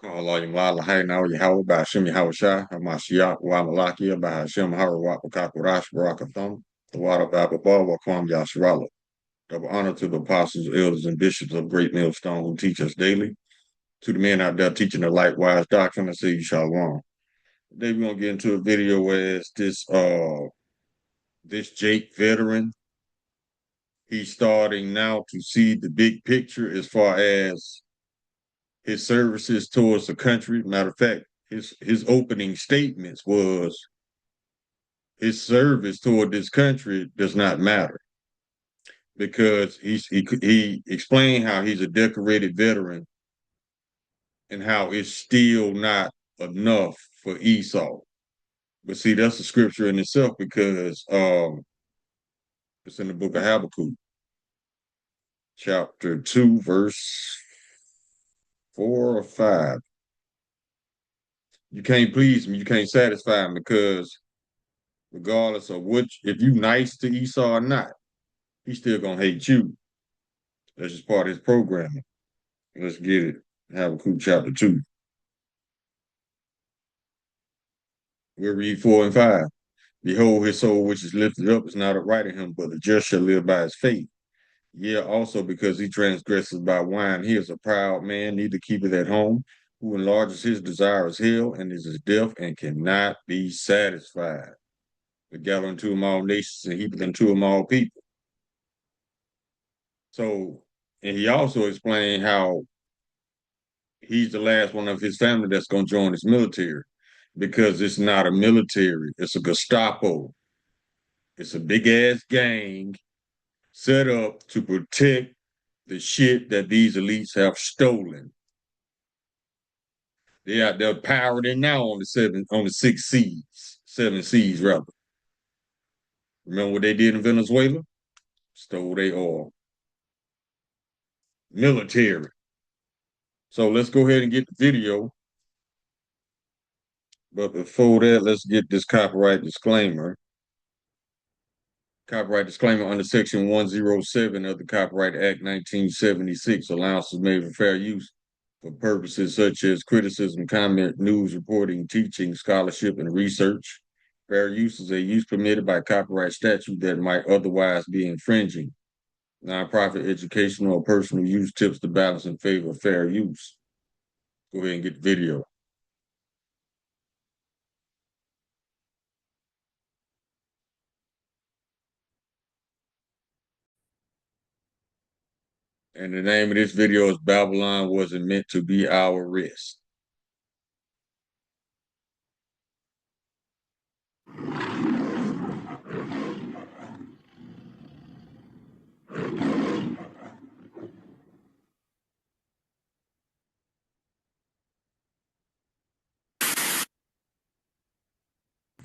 Allah Yamala Hainaw Yahweh Bashim Yahushai, Hamashiach, Wamalakia, Bahashim Harawat Wakakurash, Barakathum, the water Baba Wakwam Yashrala. Double honor to the apostles, elders, and bishops of Great Millstone who teach us daily. To the men out there teaching the likewise doctrine, I say you shalom. Today we're gonna get into a video where it's this Jake veteran. He's starting now to see the big picture as far as his services towards the country. Matter of fact, his opening statements was his service toward this country does not matter because he explained how he's a decorated veteran and how it's still not enough for Esau. But see, that's a scripture in itself because it's in the book of Habakkuk, chapter 2, verse 4 or 5. You can't please me, you can't satisfy him because regardless of which, if you nice to Esau or not, he's still gonna hate you. That's just part of his programming. Let's get it. Habakkuk chapter 2. We'll read 4 and 5. Behold, his soul which is lifted up is not upright in him, but the just shall live by his faith. Yeah, also because he transgresses by wine, he is a proud man, neither keepeth at home, who enlarges his desire is hell, and is deaf, and cannot be satisfied. But gather unto him all nations, and heapeth unto him all people. So, and he also explained how he's the last one of his family that's going to join his military because it's not a military, it's a Gestapo. It's a big ass gang set up to protect the shit that these elites have stolen. They're powered in now on the 6 seas, 7 seas rather. Remember what they did in Venezuela? Stole their oil. Military. So let's go ahead and get the video. But before that, let's get this copyright disclaimer. Copyright disclaimer under Section 107 of the Copyright Act 1976. Allowance is made for fair use for purposes such as criticism, comment, news reporting, teaching, scholarship, and research. Fair use is a use permitted by copyright statute that might otherwise be infringing. Nonprofit, educational, or personal use tips the balance in favor of fair use. Go ahead and get the video. And the name of this video is Babylon Wasn't Meant to Be Our Rest.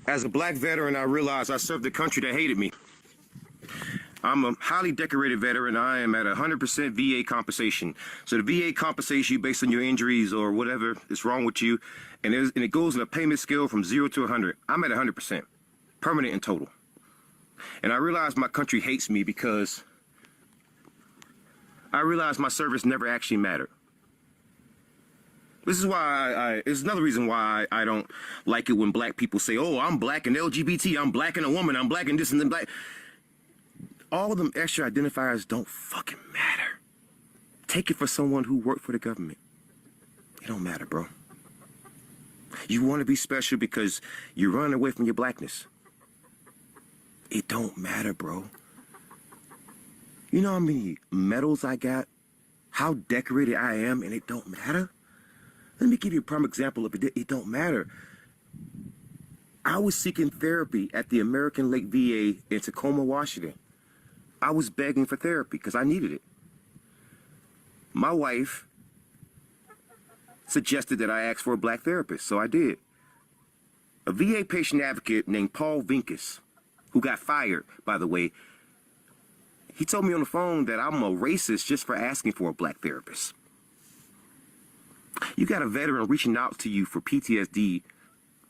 As a black veteran, I realized I served a country that hated me. I'm a highly decorated veteran. I am at 100% VA compensation. So the VA compensates you based on your injuries or whatever is wrong with you. And it goes in a payment scale from 0 to 100. I'm at 100%, permanent and total. And I realized my country hates me because I realized my service never actually mattered. This is why it's another reason why I don't like it when black people say, oh, I'm black and LGBT, I'm black and a woman, I'm black and this and then black. All of them extra identifiers don't fucking matter. Take it for someone who worked for the government. It don't matter, bro. You want to be special because you're running away from your blackness. It don't matter, bro. You know how many medals I got? How decorated I am, and it don't matter? Let me give you a prime example of it. It don't matter. I was seeking therapy at the American Lake VA in Tacoma, Washington. I was begging for therapy because I needed it. My wife suggested that I ask for a black therapist, so I did. A VA patient advocate named Paul Vinkus, who got fired, by the way, he told me on the phone that I'm a racist just for asking for a black therapist. You got a veteran reaching out to you for PTSD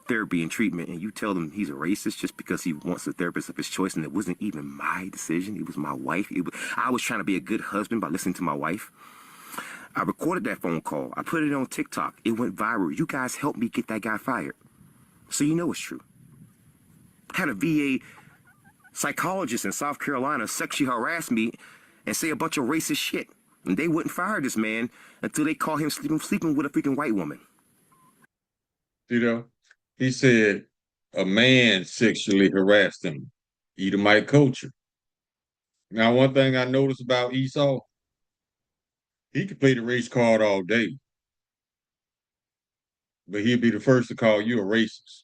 therapy and treatment, and you tell him he's a racist just because he wants a therapist of his choice, and it wasn't even my decision. It was my wife. I was trying to be a good husband by listening to my wife. I recorded that phone call. I put it on TikTok. It went viral. You guys helped me get that guy fired. So you know it's true. Had a VA psychologist in South Carolina sexually harass me and say a bunch of racist shit. And they wouldn't fire this man until they caught him sleeping with a freaking white woman. You know, he said a man sexually harassed him. Edomite culture. Now, one thing I noticed about Esau, he could play the race card all day, but he'd be the first to call you a racist.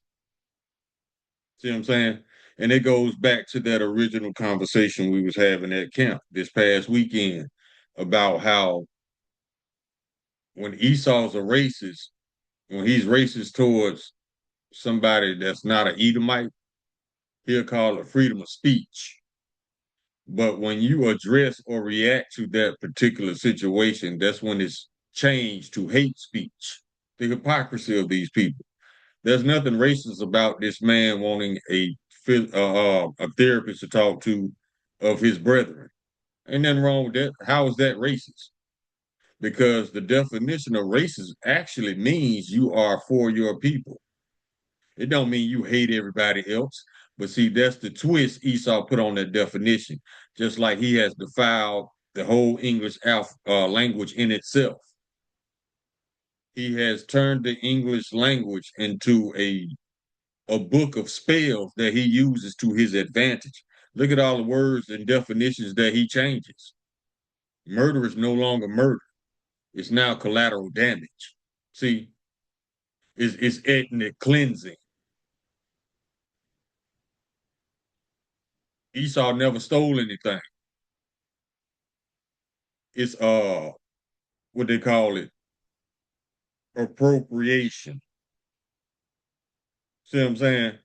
See what I'm saying? And it goes back to that original conversation we was having at camp this past weekend about how when Esau's a racist, when he's racist towards somebody that's not an Edomite, he'll call it freedom of speech. But when you address or react to that particular situation, that's when it's changed to hate speech. The hypocrisy of these people. There's nothing racist about this man wanting a therapist to talk to of his brethren. Ain't nothing wrong with that. How is that racist? Because the definition of racist actually means you are for your people. It don't mean you hate everybody else. But see, that's the twist Esau put on that definition. Just like he has defiled the whole English language in itself. He has turned the English language into a book of spells that he uses to his advantage. Look at all the words and definitions that he changes. Murder is no longer murder. It's now collateral damage. See, it's ethnic cleansing. Esau never stole anything. It's what they call it, appropriation. See what I'm saying?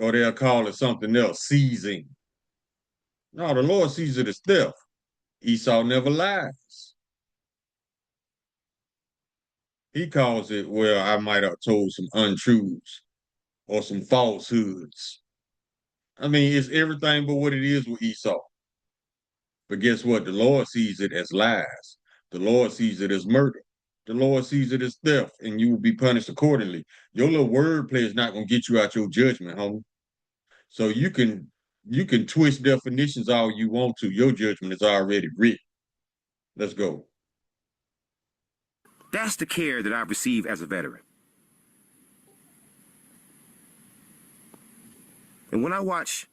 Or they'll call it something else, seizing. No, the Lord sees it as theft. Esau never lies. He calls it, well, I might have told some untruths or some falsehoods. I mean, it's everything but what it is with Esau. But guess what? The Lord sees it as lies. The Lord sees it as murder. The Lord sees it as theft, and you will be punished accordingly. Your little wordplay is not going to get you out your judgment, homie. So you can twist definitions all you want to. Your judgment is already written. Let's go. That's the care that I receive as a veteran. And when I watch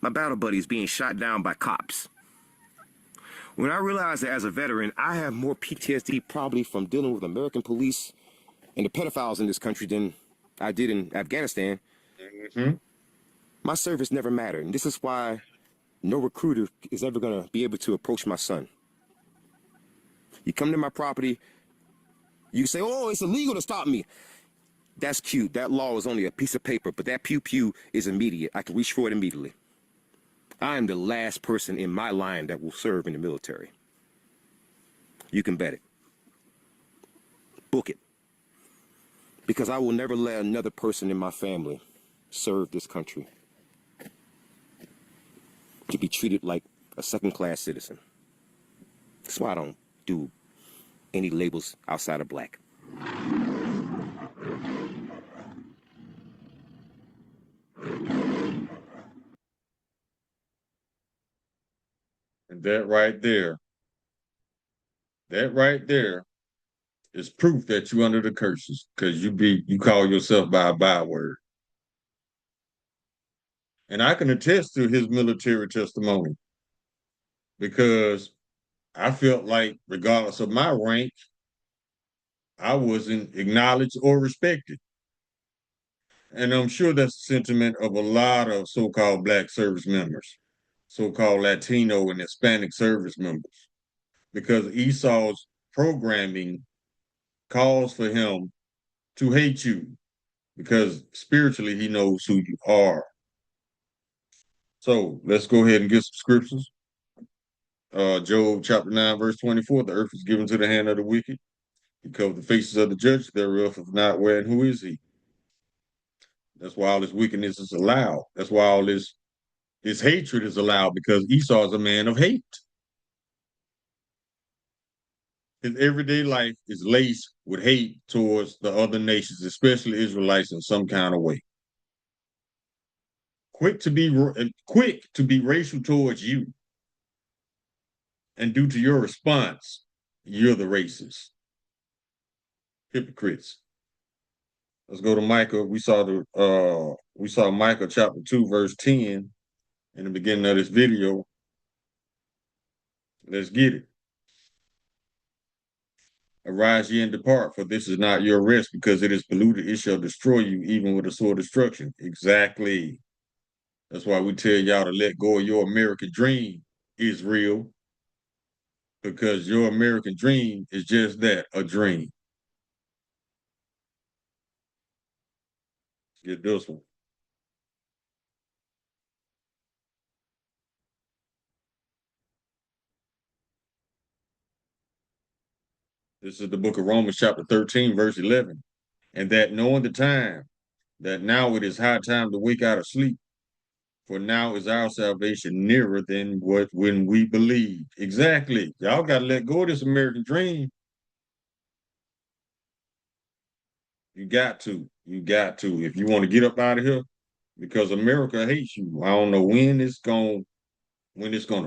my battle buddies being shot down by cops, when I realize that as a veteran, I have more PTSD probably from dealing with American police and the pedophiles in this country than I did in Afghanistan. Mm-hmm. My service never mattered. And this is why no recruiter is ever going to be able to approach my son. You come to my property, you say, oh, it's illegal to stop me. That's cute. That law is only a piece of paper, but that pew-pew is immediate. I can reach for it immediately. I am the last person in my line that will serve in the military. You can bet it. Book it. Because I will never let another person in my family serve this country to be treated like a second-class citizen. That's why I don't do any labels outside of black. And that right there is proof that you under the curses because you call yourself by a byword. And I can attest to his military testimony because I felt like, regardless of my rank, I wasn't acknowledged or respected. And I'm sure that's the sentiment of a lot of so-called Black service members, so-called Latino and Hispanic service members, because Esau's programming calls for him to hate you because spiritually he knows who you are. So let's go ahead and get some scriptures. Job chapter 9, verse 24, the earth is given to the hand of the wicked. He covered the faces of the judge thereof, if not where and who is he? That's why all this wickedness is allowed. That's why all this hatred is allowed, because Esau is a man of hate. His everyday life is laced with hate towards the other nations, especially Israelites, in some kind of way. Quick to be racial towards you, and due to your response, you're the racist. Hypocrites. Let's go to Micah. We saw Micah chapter 2, verse 10 in the beginning of this video. Let's get it. Arise ye and depart, for this is not your rest, because it is polluted, it shall destroy you, even with a sore destruction. Exactly. That's why we tell y'all to let go of your American dream, Israel, because your American dream is just that, a dream. Get this one. This is the book of Romans, chapter 13, verse 11. And that knowing the time, that now it is high time to wake out of sleep, for now is our salvation nearer than what when we believed. Exactly. Y'all got to let go of this American dream. You got to. You got to. If you want to get up out of here, because America hates you. I don't know when it's gonna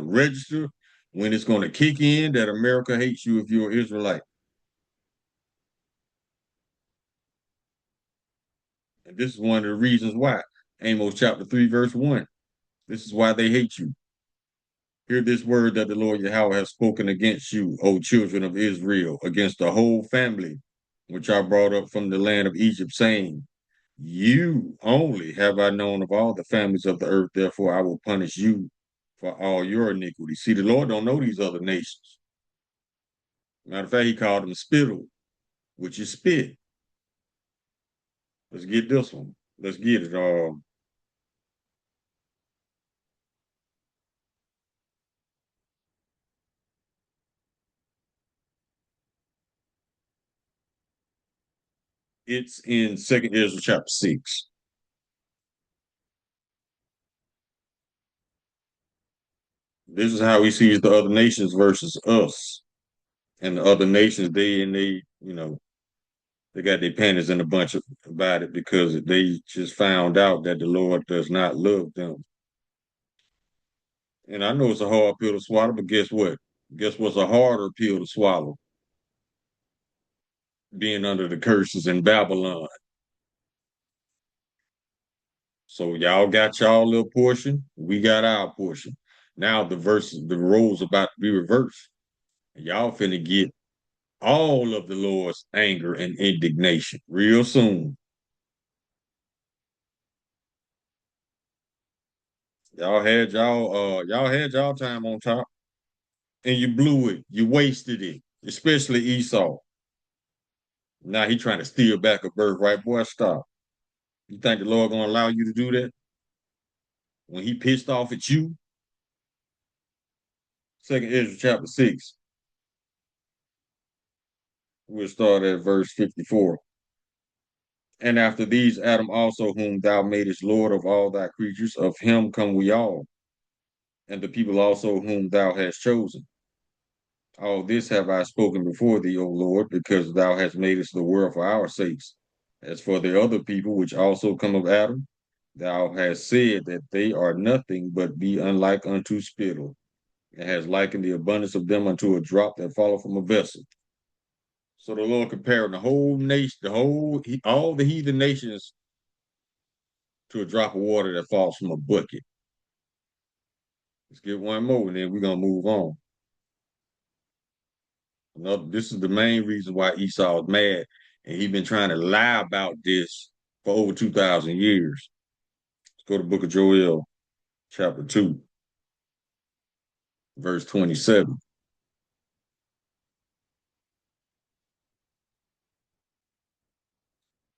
register, when it's gonna kick in that America hates you if you're an Israelite. And this is one of the reasons why. Amos chapter 3, verse 1. This is why they hate you. Hear this word that the Lord Yahweh has spoken against you, O children of Israel, against the whole family which I brought up from the land of Egypt, saying, you only have I known of all the families of the earth, therefore I will punish you for all your iniquity. See, the Lord don't know these other nations. Matter of fact, he called them spittle, which is spit. Let's get this one. Let's get it. It's in Second Ezra chapter 6. This is how he sees the other nations versus us. And the other nations, they got their panties in a bunch about it because they just found out that the Lord does not love them. And I know it's a hard pill to swallow, but guess what? Guess what's a harder pill to swallow? Being under the curses in Babylon. So y'all got y'all little portion, we got our portion. Now the roles about to be reversed. And y'all finna get all of the Lord's anger and indignation real soon. Y'all had y'all time on top, and you blew it. You wasted it, especially Esau. Now he trying to steal back a birthright. Boy, stop. You think the Lord gonna allow you to do that when he pissed off at you? Second Ezra chapter 6. We'll start at verse 54. And after these, Adam also, whom thou madest Lord of all thy creatures, of him come we all, and the people also whom thou hast chosen. All this have I spoken before thee, O Lord, because thou hast made us the world for our sakes. As for the other people which also come of Adam, thou hast said that they are nothing but be unlike unto spittle, and has likened the abundance of them unto a drop that falleth from a vessel. So the Lord comparing the whole nation, all the heathen nations to a drop of water that falls from a bucket. Let's get one more, and then we're gonna move on. This is the main reason why Esau is mad, and he's been trying to lie about this for over 2,000 years. Let's go to the book of Joel, chapter 2, verse 27.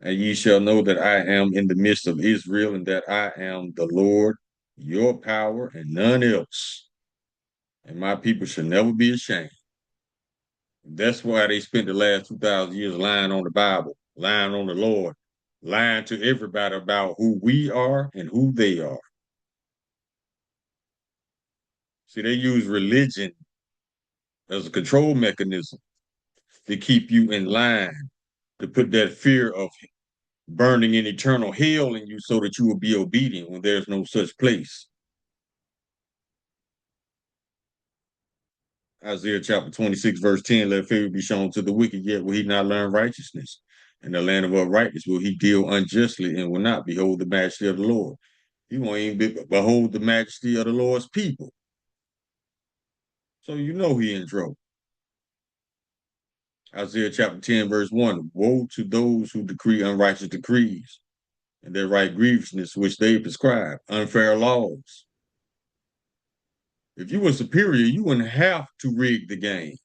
And ye shall know that I am in the midst of Israel, and that I am the Lord, your power, and none else. And my people shall never be ashamed. That's why they spent the last 2,000 years lying on the Bible, lying on the Lord, lying to everybody about who we are and who they are. See, they use religion as a control mechanism. to keep you in line, to put that fear of burning in eternal hell in you so that you will be obedient when there's no such place. Isaiah chapter 26, verse 10, let favor be shown to the wicked, yet will he not learn righteousness. In the land of uprightness will he deal unjustly and will not behold the majesty of the Lord. He won't even behold the majesty of the Lord's people. So you know he in trouble. Isaiah chapter 10, verse 1, woe to those who decree unrighteous decrees and their right grievousness which they prescribe, unfair laws. If you were superior, you wouldn't have to rig the game.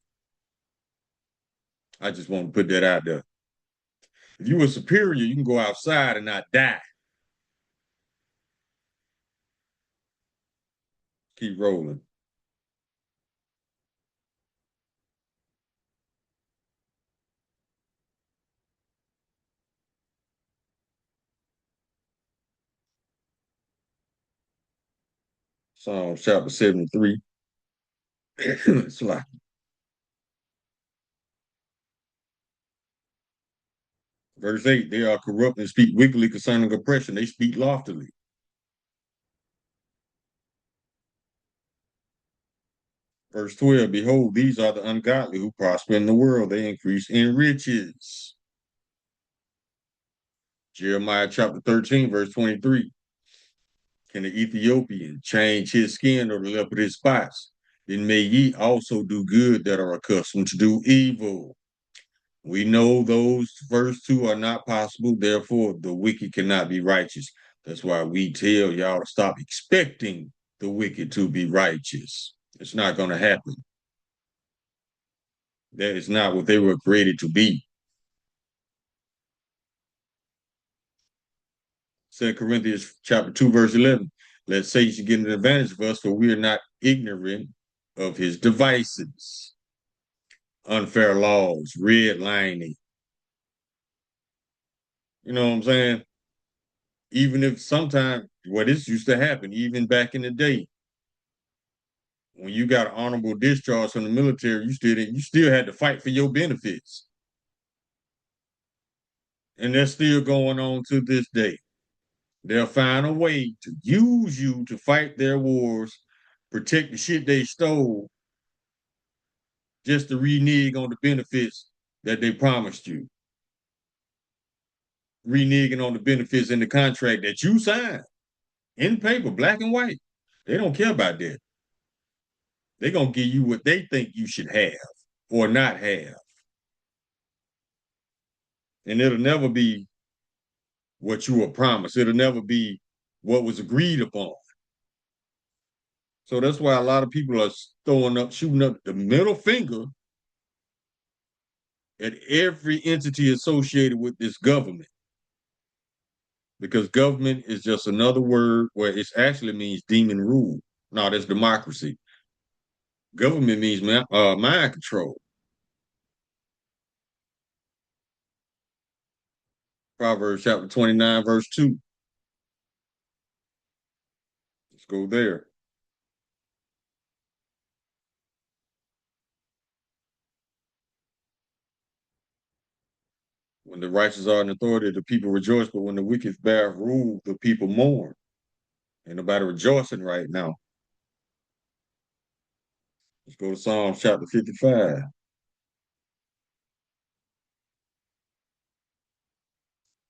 I just want to put that out there. If you were superior, you can go outside and not die. Keep rolling. Psalm chapter 73. It's like verse 8, they are corrupt and speak wickedly concerning oppression. They speak loftily. Verse 12, behold, these are the ungodly who prosper in the world. They increase in riches. Jeremiah chapter 13, verse 23. Can the Ethiopian change his skin or the leopard his spots? Then may ye also do good that are accustomed to do evil. We know those first two are not possible. Therefore, the wicked cannot be righteous. That's why we tell y'all to stop expecting the wicked to be righteous. It's not going to happen. That is not what they were created to be. 2 Corinthians chapter 2, verse 11. Let Satan get an advantage of us, for we are not ignorant of his devices, unfair laws, redlining. You know what I'm saying? Even if sometimes, well, this used to happen, even back in the day, when you got an honorable discharge from the military, you still had to fight for your benefits. And that's still going on to this day. They'll find a way to use you to fight their wars, protect the shit they stole, just to renege on the benefits that they promised you. Reneging on the benefits in the contract that you signed in paper, black and white. They don't care about that. They're going to give you what they think you should have or not have. And it'll never be what you were promised. It'll never be what was agreed upon. So that's why a lot of people are shooting up the middle finger at every entity associated with this government. Because government is just another word where it actually means demon rule. No, that's democracy. Government means mind control. Proverbs chapter 29, verse 2. Let's go there. When the righteous are in authority, the people rejoice, but when the wicked bear rule, the people mourn. Ain't nobody rejoicing right now. Let's go to Psalms chapter 55.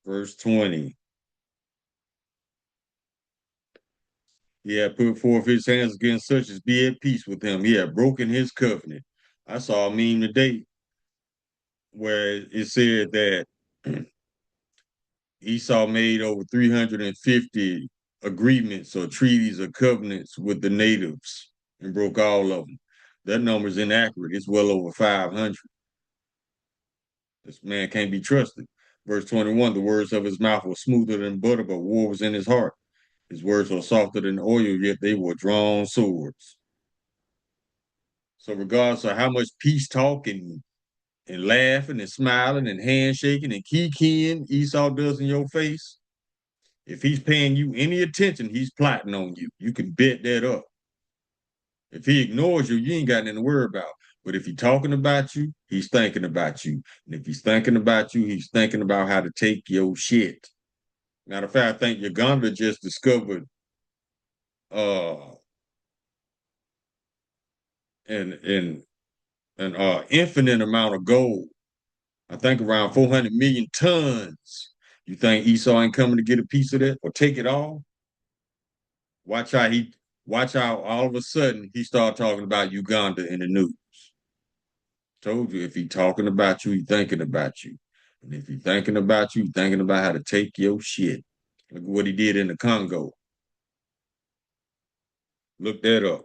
Verse 20. He had put forth his hands against such as be at peace with him. He had broken his covenant. I saw a meme today where it said that Esau made over 350 agreements or treaties or covenants with the natives and broke all of them. That number is inaccurate. It's well over 500. This man can't be trusted. Verse 21, the words of his mouth were smoother than butter, but war was in his heart. His words were softer than oil, yet they were drawn swords. So regardless of how much peace talk and laughing and smiling and handshaking and kikiing Esau does in your face, if he's paying you any attention, he's plotting on you. You can bet that up. If he ignores you, you ain't got nothing to worry about. But if he's talking about you, he's thinking about you. And if he's thinking about you, he's thinking about how to take your shit. Matter of fact, I think Uganda just discovered uh an infinite amount of gold. I think around 400 million tons. You think Esau ain't coming to get a piece of that or take it all? Watch how he watch how all of a sudden he started talking about Uganda in the news. Told you if he talking about you, he thinking about you. And if he thinking about you, he thinking about how to take your shit. Look at what he did in the Congo. Look that up.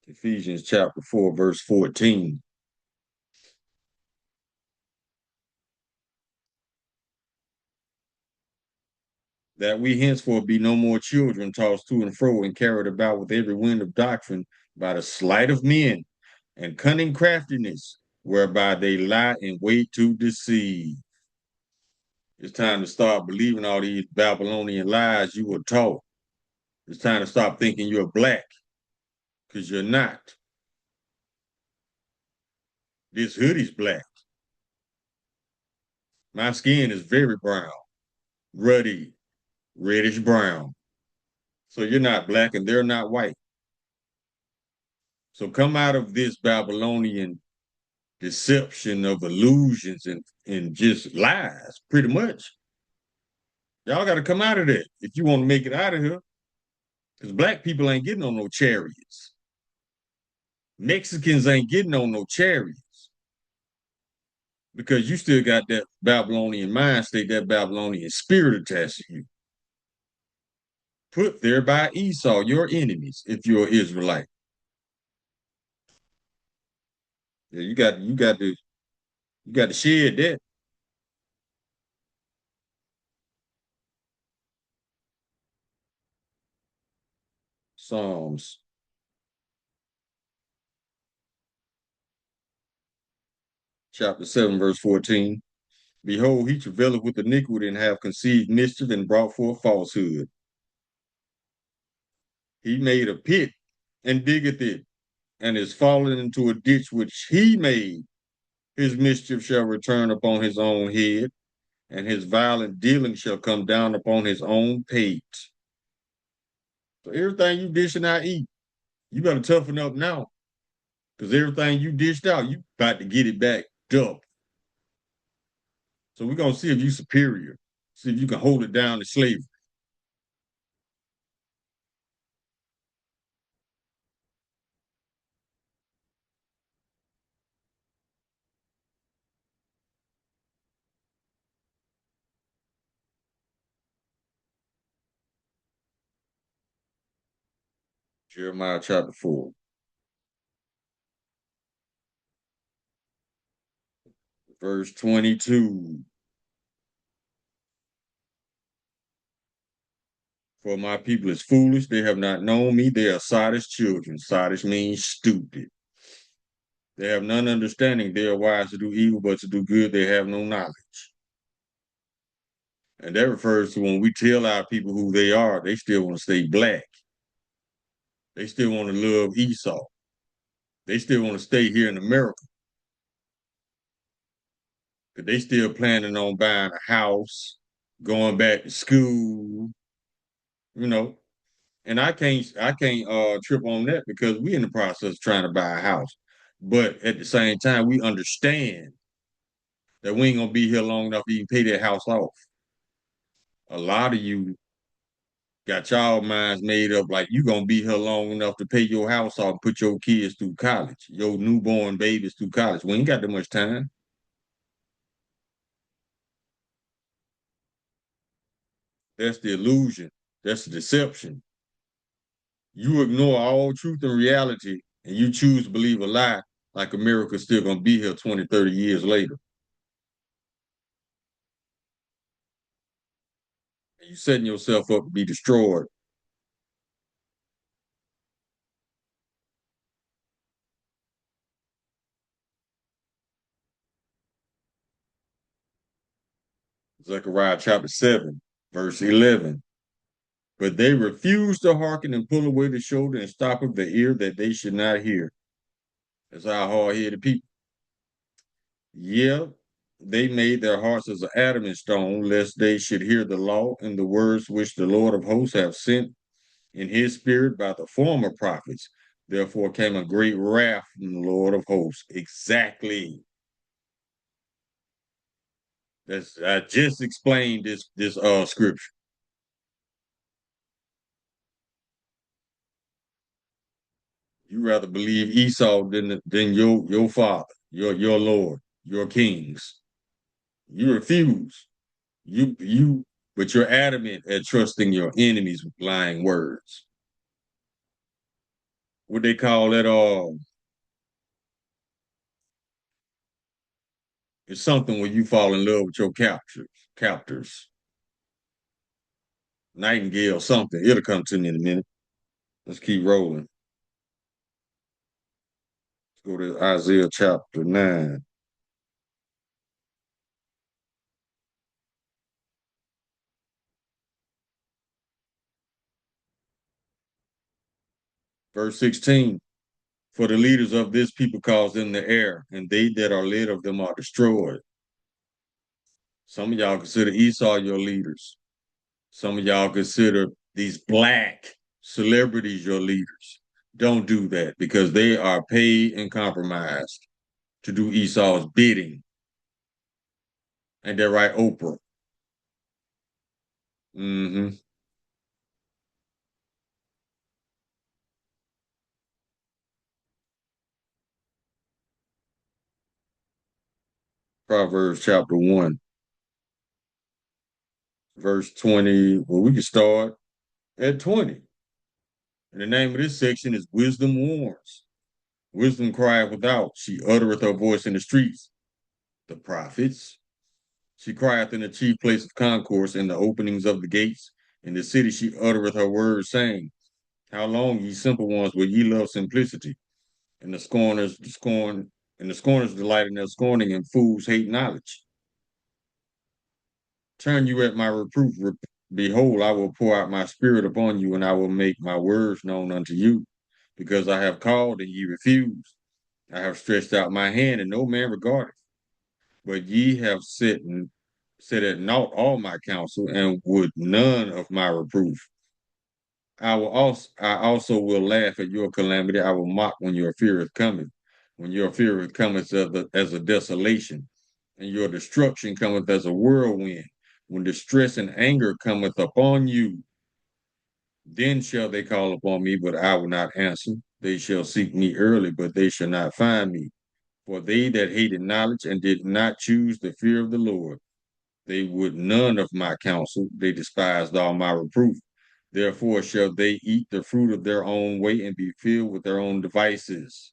Ephesians chapter 4, verse 14. That we henceforth be no more children tossed to and fro and carried about with every wind of doctrine by the sleight of men and cunning craftiness, whereby they lie in wait to deceive. It's time to start believing all these Babylonian lies you were taught. It's time to stop thinking you're black, because you're not. This hoodie's black. My skin is very brown, ruddy, reddish brown. So you're not black and they're not white. So come out of this Babylonian deception of illusions and just lies, pretty much. Y'all got to come out of that if you want to make it out of here. Because black people ain't getting on no chariots. Mexicans ain't getting on no chariots. Because you still got that Babylonian mind state, that Babylonian spirit attached to you. Put there by Esau, your enemies, if you're an Israelite. Yeah, you got to shed that. Psalms chapter 7, verse 14. Behold, he travaileth with iniquity and have conceived mischief and brought forth falsehood. He made a pit and diggeth it, and is fallen into a ditch which he made. His mischief shall return upon his own head, and his violent dealing shall come down upon his own pate. So everything you dishing out eat, you better toughen up now. Because everything you dished out, you about to get it back double. So we're gonna see if you superior. See if you can hold it down to slavery. Jeremiah chapter 4, verse 22. For my people is foolish, they have not known me, they are sottish children. Sottish means stupid. They have none understanding, they are wise to do evil, but to do good they have no knowledge. And that refers to when we tell our people who they are, they still want to stay black. They still want to love Esau. They still want to stay here in America. Because they still planning on buying a house, going back to school, you know. And I can't trip on that because we in the process of trying to buy a house. But at the same time, we understand that we ain't gonna be here long enough to even pay that house off. A lot of you got y'all minds made up like you gonna be here long enough to pay your house off, put your kids through college, your newborn babies through college. We ain't got that much time. That's the illusion. That's the deception. You ignore all truth and reality and you choose to believe a lie like America's still gonna be here 20, 30 years later. And you setting yourself up to be destroyed. Zechariah chapter 7, verse 11. But they refused to hearken and pull away the shoulder and stop up the ear that they should not hear. That's our hard-headed people. Yeah, they made their hearts as an adamant stone, lest they should hear the law and the words which the Lord of hosts have sent in his spirit by the former prophets. Therefore came a great wrath from the Lord of hosts. Exactly. I just explained this scripture. You rather believe Esau than your father, your Lord, your kings. You refuse. You but you're adamant at trusting your enemies with lying words. What they call that it's something when you fall in love with your captors. Nightingale, something. It'll come to me in a minute. Let's keep rolling. Let's go to Isaiah chapter 9. Verse 16. For the leaders of this people cause them the air, and they that are led of them are destroyed. Some of y'all consider Esau your leaders. Some of y'all consider these black celebrities your leaders. Don't do that because they are paid and compromised to do Esau's bidding. Ain't that right, Oprah? Mm-hmm. Proverbs chapter 1, verse 20. Well, we can start at 20. And the name of this section is Wisdom Warns. Wisdom crieth without, she uttereth her voice in the streets. The prophets. She crieth in the chief place of concourse, in the openings of the gates. In the city she uttereth her words, saying, how long, ye simple ones, will ye love simplicity? And the scorners scorn, and the scorners delight in their scorning, and fools hate knowledge. Turn you at my reproof. Behold, I will pour out my spirit upon you, and I will make my words known unto you, because I have called and ye refused. I have stretched out my hand, and no man regardeth. But ye have set at naught all my counsel, and would none of my reproof. I also will laugh at your calamity. I will mock when your fear is coming. When your fear is cometh as a desolation, and your destruction cometh as a whirlwind. When distress and anger cometh upon you, then shall they call upon me, but I will not answer. They shall seek me early, but they shall not find me. For they that hated knowledge and did not choose the fear of the Lord, they would none of my counsel. They despised all my reproof. Therefore shall they eat the fruit of their own way and be filled with their own devices.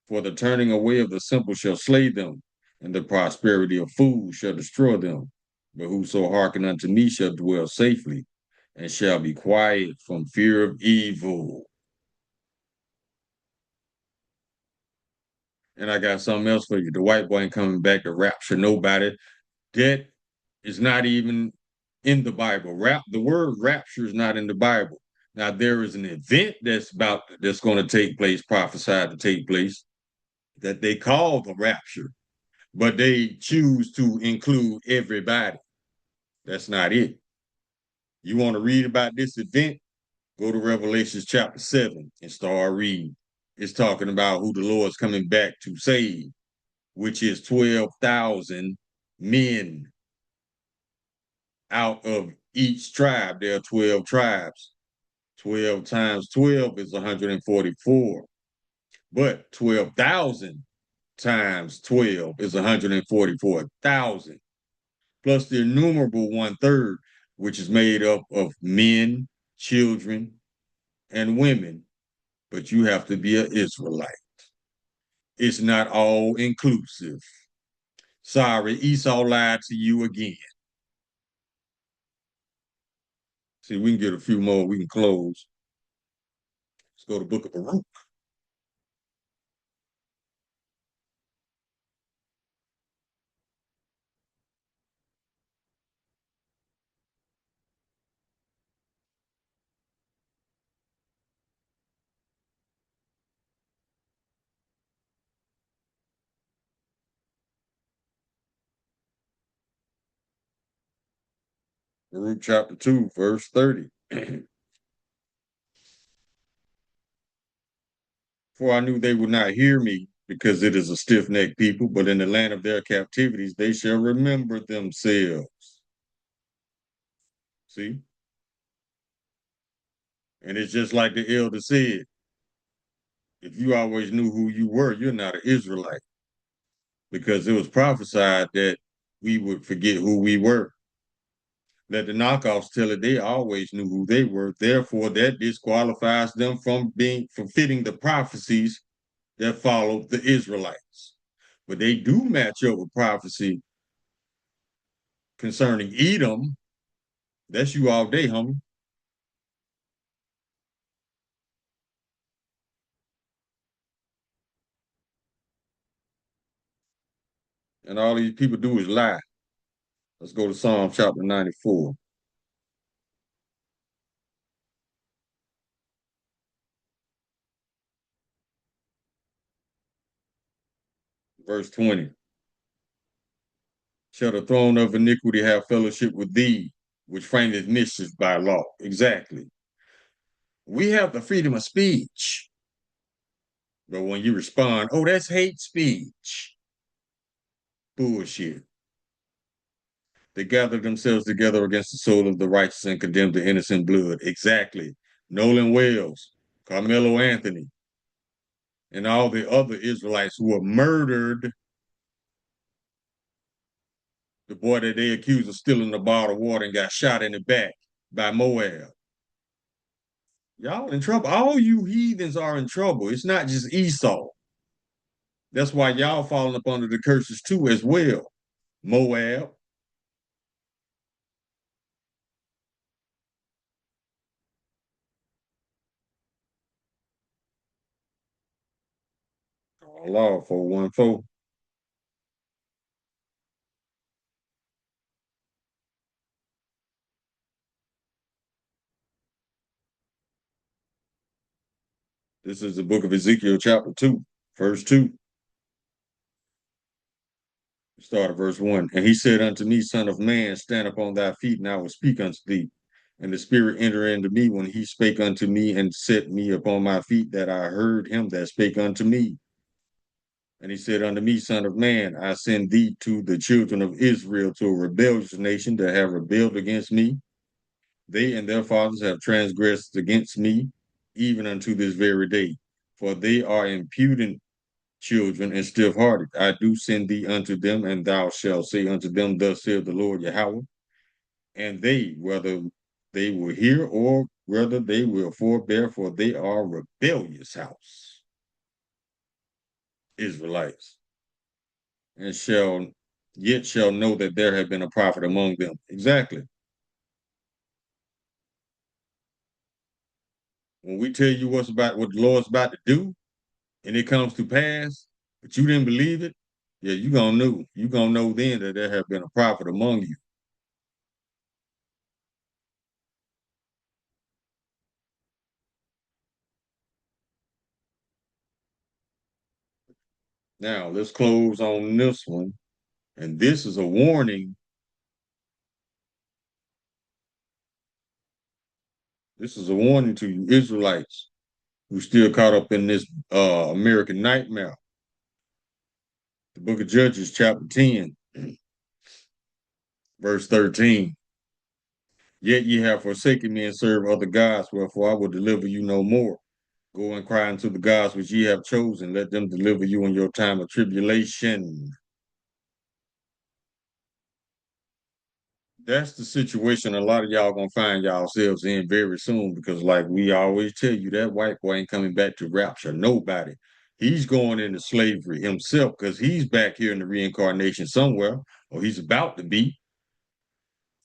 For the turning away of the simple shall slay them, and the prosperity of fools shall destroy them. But whoso hearken unto me shall dwell safely, and shall be quiet from fear of evil. And I got something else for you. The white boy ain't coming back to rapture nobody. That is not even in the Bible. The word rapture is not in the Bible. Now there is an event that's going to take place, prophesied to take place, that they call the rapture, but they choose to include everybody. That's not it. You want to read about this event? Go to Revelations chapter 7 and start reading. It's talking about who the Lord's coming back to save, which is 12,000 men out of each tribe. There are 12 tribes. 12 times 12 is 144. But 12,000 times 12 is 144,000. Plus the innumerable one third, which is made up of men, children, and women. But you have to be an Israelite. It's not all inclusive. Sorry, Esau lied to you again. See, we can get a few more. We can close. Let's go to Book of Baruch. Baruch chapter 2, verse 30. For I knew they would not hear me, because it is a stiff-necked people, but in the land of their captivities they shall remember themselves. See? And it's just like the elder said, if you always knew who you were, you're not an Israelite, because it was prophesied that we would forget who we were. Let the knockoffs tell it they always knew who they were. Therefore, that disqualifies them from fitting the prophecies that followed the Israelites. But they do match up with prophecy concerning Edom. That's you all day, homie. And all these people do is lie. Let's go to Psalm chapter 94, verse 20. Shall the throne of iniquity have fellowship with thee, which frameth mischief by law? Exactly. We have the freedom of speech. But when you respond, oh, that's hate speech. Bullshit. They gathered themselves together against the soul of the righteous and condemned the innocent blood. Exactly. Nolan Wells, Carmelo Anthony, and all the other Israelites who were murdered. The boy that they accused of stealing the bottle of water and got shot in the back by Moab. Y'all in trouble. All you heathens are in trouble. It's not just Esau. That's why y'all falling up under the curses too as well. Moab. Law 414. This is the book of Ezekiel, chapter 2, verse 2. Start at verse 1. And he said unto me, Son of man, stand upon thy feet, and I will speak unto thee. And the Spirit entered into me when he spake unto me and set me upon my feet, that I heard him that spake unto me. And he said unto me, Son of man, I send thee to the children of Israel, to a rebellious nation that have rebelled against me. They and their fathers have transgressed against me, even unto this very day. For they are impudent children and stiff-hearted. I do send thee unto them, and thou shalt say unto them, Thus saith the Lord Yahweh. And they, whether they will hear or whether they will forbear, for they are rebellious house, Israelites, and shall know that there have been a prophet among them. Exactly. When we tell you what the Lord's about to do, and it comes to pass, but you didn't believe it, yeah, you gonna know. You gonna know then that there have been a prophet among you. Now let's close on this one. And this is a warning. This is a warning to you Israelites who still caught up in this American nightmare. The book of Judges, chapter 10, verse 13. Yet ye have forsaken me and served other gods, wherefore I will deliver you no more. Go and cry unto the gods which ye have chosen. Let them deliver you in your time of tribulation. That's the situation a lot of y'all gonna find yourselves in very soon, because like we always tell you, that white boy ain't coming back to rapture nobody. He's going into slavery himself, because he's back here in the reincarnation somewhere, or he's about to be.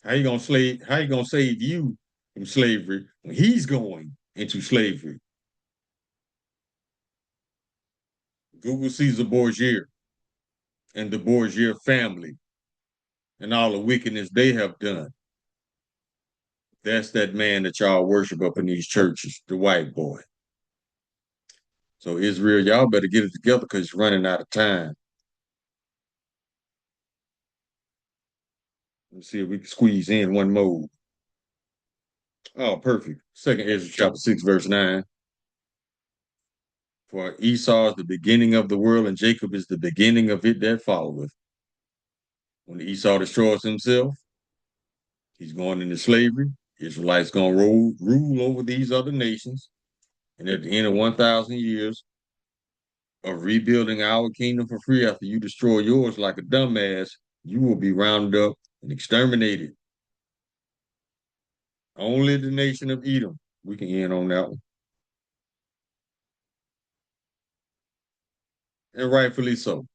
How you gonna save you from slavery when he's going into slavery? Google Caesar Borgia and the Borgia family and all the wickedness they have done. That's that man that y'all worship up in these churches, the white boy. So Israel, y'all better get it together, because it's running out of time. Let's see if we can squeeze in one more. Oh, perfect. Second Ezra chapter 6, verse 9. For Esau is the beginning of the world, and Jacob is the beginning of it that followeth. When Esau destroys himself, he's going into slavery. Israelites gonna rule over these other nations. And at the end of 1,000 years of rebuilding our kingdom for free after you destroy yours like a dumbass, you will be rounded up and exterminated. Only the nation of Edom. We can end on that one. And rightfully so,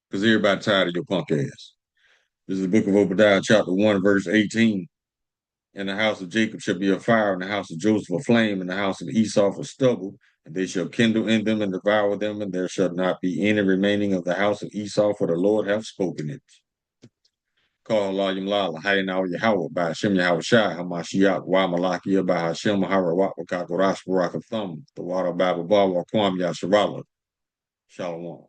because everybody tired of your punk ass. This is the book of Obadiah, chapter 1, verse 18. And the house of Jacob shall be a fire, and the house of Joseph a flame, and the house of Esau for stubble, and they shall kindle in them and devour them, and there shall not be any remaining of the house of Esau, for the Lord hath spoken it. Call Layim Lala, Hayanaw Yahweh, by Hashem Yahweh Shai, Hamashiach, Wa Malakia, by Hashem Harawak, Wakakorash, Barak of Thumb, the water Baba Ba, Wakwam Yasharala. Shalom.